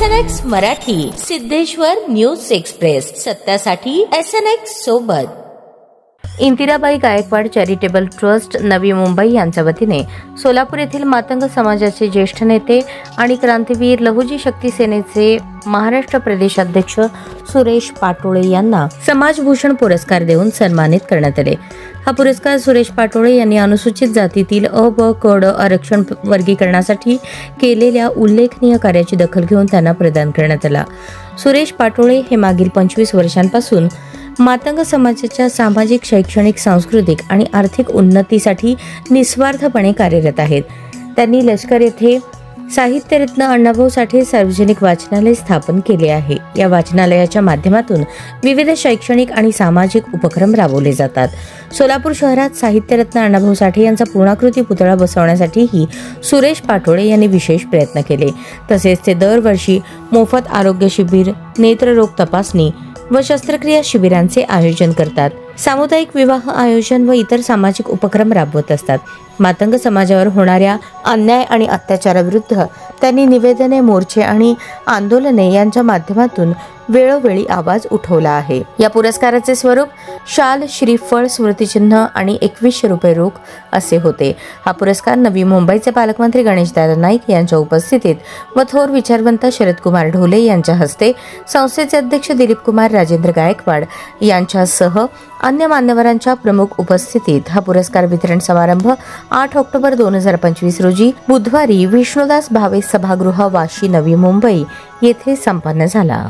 SNX Marathi, Siddheshwar news express, सत्यासाठी SNX सोबत। Indirabai Gaikwad charitable trust Navi Mumbai यांच्या वतीने सोलापूर येथील मातंग समाजाचे ज्येष्ठ नेते आणि क्रांतीवीर लहुजी शक्ती सेनेचे महाराष्ट्र प्रदेशाध्यक्ष सुरेश पाटोळे यांना समाजभूषण पुरस्कार देऊन सन्मानित करण्यात आले। हा पुरस्कार सुरेश पाटोळे यांनी अनुसूचित जातीतील अ, ब, क, ड आरक्षण वर्गीकरणासाठी केलेल्या उल्लेखनीय कार्याची दखल घेऊन त्यांना प्रदान करण्यात आला। सुरेश पाटोळे हे मागील 25 वर्षांपासून मातंग समाजाच्या सामाजिक, शैक्षणिक, सांस्कृतिक आणि आर्थिक उन्नतीसाठी निस्वार्थपणे कार्यरत आहेत। त्यांनी लष्कर येथे साहित्यरत्न अण्णाभाऊ साठे सार्वजनिक वाचनालय स्थापन केले आहे। या वाचनालयाच्या माध्यमातून विविध शैक्षणिक आणि सामाजिक उपक्रम राबवले जातात। सोलापूर शहरात साहित्यरत्न अण्णाभाऊ साठे यांचा पूर्णाकृती पुतळा बसवण्यासाठीही सुरेश पाटोळे यांनी विशेष प्रयत्न केले। तसेच ते दरवर्षी मोफत आरोग्य शिबिर, नेत्ररोग तपासणी व शस्त्रक्रिया शिबिरांचे आयोजन करतात। सामुदायिक विवाह आयोजन व इतर सामाजिक उपक्रम राबवत असतात। मातंग समाजावर होणाऱ्या अन्याय आणि अत्याचाराविरुद्ध त्यांनी निवेदने, मोर्चे आणि आंदोलने यांच्या माध्यमातून वेळोवेळी आवाज उठवला आहे। या पुरस्काराचे स्वरूप शाल, श्रीफळ, स्मृतिचिन्ह आणि 2100 रुपये रोख असे होते। हा पुरस्कार नवी मुंबईचे पालकमंत्री गणेशदादा नाईक यांच्या उपस्थितीत व थोर विचारवंत शरदकुमार ढोले यांच्या हस्ते, संस्थेचे अध्यक्ष दिलीप कुमार राजेंद्र गायकवाड यांच्यासह अन्य मान्यवरांच्या प्रमुख उपस्थितीत हा पुरस्कार वितरण समारंभ 8 ऑक्टोबर 2025 रोजी बुधवारी विष्णुदास भावे सभागृह, वाशी, नवी मुंबई येथे संपन्न झाला।